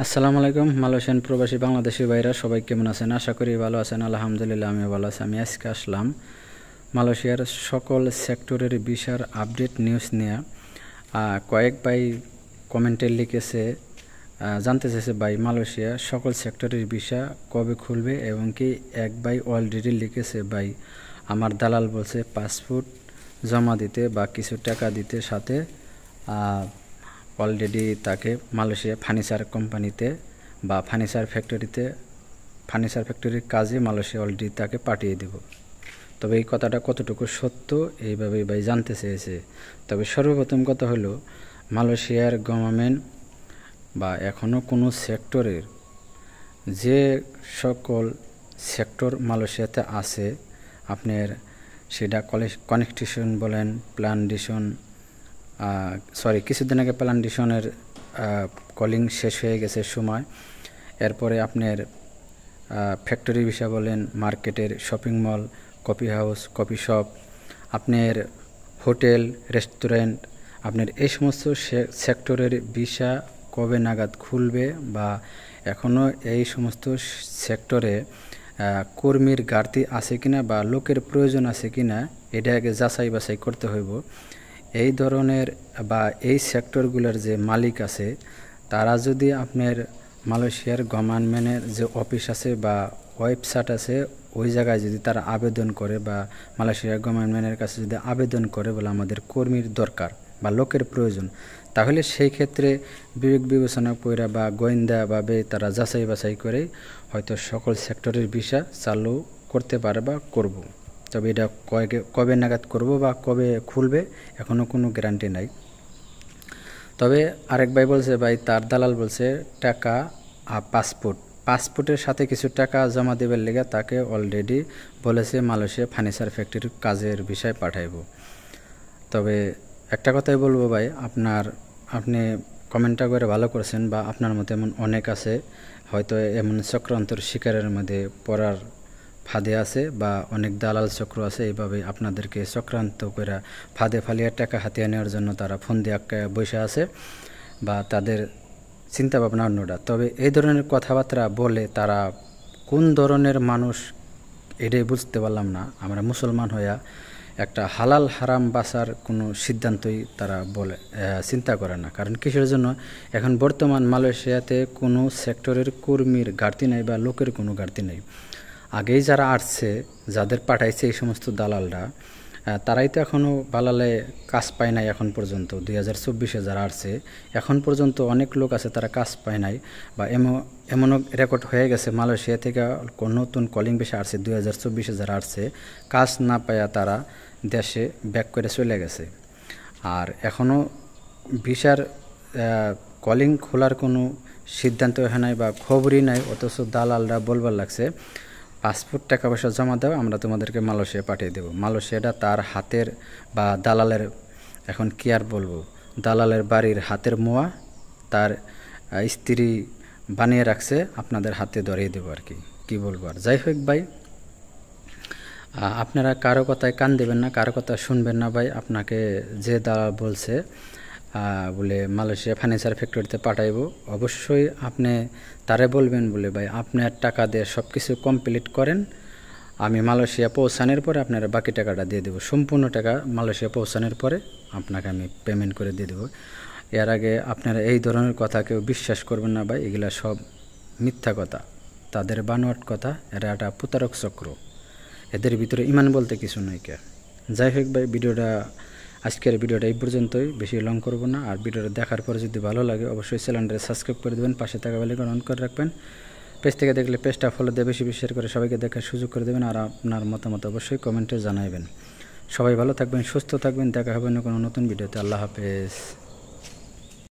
আসসালামু আলাইকুম মালয়েশিয়ান প্রবাসী বাংলাদেশি ভাইরা সবাই কেমন আছেন? আশা করি ভালো আছেন। আলহামদুলিল্লাহ আমিও ভালো আছি। আমি আজকে আসলাম মালয়েশিয়ার সকল সেক্টরের ভিসার আপডেট নিউজ নিয়ে। কয়েক ভাই কমেন্টে লিখেছে, জানতে চেয়েছে ভাই মালয়েশিয়া সকল সেক্টরের ভিসা কবে খুলবে, এবং কি এক ভাই অলরেডি লিখেছে ভাই আমার দালাল বলছে পাসপোর্ট জমা দিতে বা কিছু টাকা দিতে, সাথে অলরেডি তাকে মালয়েশিয়া ফার্নিচার কোম্পানিতে বা ফার্নিচার ফ্যাক্টরির কাজে মালয়েশিয়া অলরেডি তাকে পাঠিয়ে দেব। তবে এই কথাটা কতটুকু সত্য এইভাবেই ভাই জানতে চেয়েছে। তবে সর্বপ্রথম কথা হলো মালয়েশিয়ার গভর্নমেন্ট বা এখনও কোনো সেক্টরের যে সকল সেক্টর মালয়েশিয়াতে আছে, আপনার সেটা কনেকটিশন বলেন, প্ল্যান্টেশন, কিছুদিন আগে প্ল্যান্টেশনের কলিং শেষ হয়ে গেছে সময়। এরপরে আপনার ফ্যাক্টরি ভিসা বলেন, মার্কেটের shopping mall, coffee house, coffee shop, আপনার হোটেল, রেস্টুরেন্ট, আপনার এই সমস্ত সেক্টরের ভিসা কবে নাগাদ খুলবে বা এখনও এই সমস্ত সেক্টরে কর্মীর ঘাটতি আছে কিনা বা লোকের প্রয়োজন আছে কিনা এটা আগে যাচাই বাছাই করতে হইব। এই ধরনের বা এই সেক্টরগুলোর যে মালিক আছে তারা যদি আপনার মালয়েশিয়ার গভর্নমেন্টের যে অফিস আছে বা ওয়েবসাইট আছে ওই জায়গায় যদি তারা আবেদন করে বা মালয়েশিয়ার গভর্নমেন্টের কাছে যদি আবেদন করে বলে আমাদের কর্মীর দরকার বা লোকের প্রয়োজন, তাহলে সেই ক্ষেত্রে বিবেক বিবেচনা করে বা গোয়েন্দাভাবে তারা যাচাই বাছাই করে হয়তো সকল সেক্টরের ভিসা চালু করতে পারে বা করব। তবে এটা কবে নাগাদ করব বা কবে খুলবে এখনও কোনো গ্যারান্টি নাই। তবে আরেক ভাই বলছে ভাই তার দালাল বলছে টাকা পাসপোর্টের সাথে কিছু টাকা জমা দেবার লেগে তাকে অলরেডি বলেছে মালয়েশিয়া ফার্নিচার ফ্যাক্টরির কাজের বিষয় পাঠাইব। তবে একটা কথাই বলবো ভাই, আপনি কমেন্টটা করে ভালো করেছেন বা আপনার মতো এমন অনেক আছে হয়তো এমন চক্রান্তর শিকারের মধ্যে পড়ার ফাঁদে আছে বা অনেক দালাল চক্র আছে, এইভাবে আপনাদেরকে চক্রান্ত করে ফাঁদে ফালিয়ে টাকা হাতিয়ে নেওয়ার জন্য তারা ফোন দিয়ে বসে আছে বা তাদের চিন্তা ভাবনা অন্যটা। তবে এই ধরনের কথাবার্তা বলে তারা কোন ধরনের মানুষ এটাই বুঝতে পারলাম না। আমরা মুসলমান হইয়া একটা হালাল হারাম বাঁচার কোনো সিদ্ধান্তই তারা চিন্তা করে না। কারণ কিসের জন্য? এখন বর্তমান মালয়েশিয়াতে কোনো সেক্টরের কর্মীর ঘাটতি নেই বা লোকের কোনো ঘাটতি নেই। আগেই যারা আসছে, যাদের পাঠাইছে এই সমস্ত দালালরা, তারাই তো এখনও বালালে কাজ পায় নাই এখন পর্যন্ত। 2024-এ যারা আসছে এখন পর্যন্ত অনেক লোক আছে তারা কাজ পায় নাই বা এমনও রেকর্ড হয়ে গেছে মালয়েশিয়া থেকে নতুন কলিং বেশি আসছে 2024-এ যারা আসছে কাজ না পায়া তারা দেশে ব্যাক করে চলে গেছে। আর এখনও ভিসার কলিং খোলার কোনো সিদ্ধান্ত হয় নাই বা খবরই নাই, অথচ দালালরা বলবার লাগছে পাসপোর্ট টাকা পয়সা জমা দাও, আমরা তোমাদেরকে মালয়েশিয়া পাঠিয়ে দেবো। মালয়েশিয়াটা তার হাতের বা দালালের, এখন কি আর বলবো, দালালের বাড়ির হাতের মোয়া তার স্ত্রী বানিয়ে রাখছে, আপনাদের হাতে ধরিয়ে দেবো আর কি বলবো। আর যাই হোক ভাই, আপনারা কারো কথায় কান দেবেন না, কারো কথা শুনবেন না ভাই। আপনাকে যে দালাল বলছে বলে মালয়েশিয়া ফার্নিচার ফ্যাক্টরিতে পাঠাইব, অবশ্যই আপনি তারে বলবেন বলে ভাই আপনার টাকা দিয়ে সব কিছু কমপ্লিট করেন, আমি মালয়েশিয়া পৌঁছানোর পরে আপনারা বাকি টাকাটা দিয়ে দেবো। সম্পূর্ণ টাকা মালয়েশিয়া পৌঁছানোর পরে আপনাকে আমি পেমেন্ট করে দিয়ে দেবো। এর আগে আপনারা এই ধরনের কথা কেউ বিশ্বাস করবেন না ভাই, এগুলা সব মিথ্যা কথা, তাদের বানোয়াট কথা। এরা একটা প্রতারক চক্র, এদের ভিতরে ইমান বলতে কিছু নয় কে। যাই হোক ভাই, আজকের ভিডিওটা এই পর্যন্তই, বেশি লং করব না। আর ভিডিওটা দেখার পরে যদি ভালো লাগে অবশ্যই চ্যানেলটা সাবস্ক্রাইব করে দেবেন, পাশে থাকা বেল আইকন অন করে রাখবেন। পেজ থেকে দেখলে পেজটা ফলো দিয়ে বেশি শেয়ার করে সবাইকে দেখার সুযোগ করে দেবেন। আর আপনার মতামত অবশ্যই কমেন্টে জানাবেন। সবাই ভালো থাকবেন, সুস্থ থাকবেন, দেখা হবে না কোনো নতুন ভিডিওতে। আল্লাহ হাফেজ।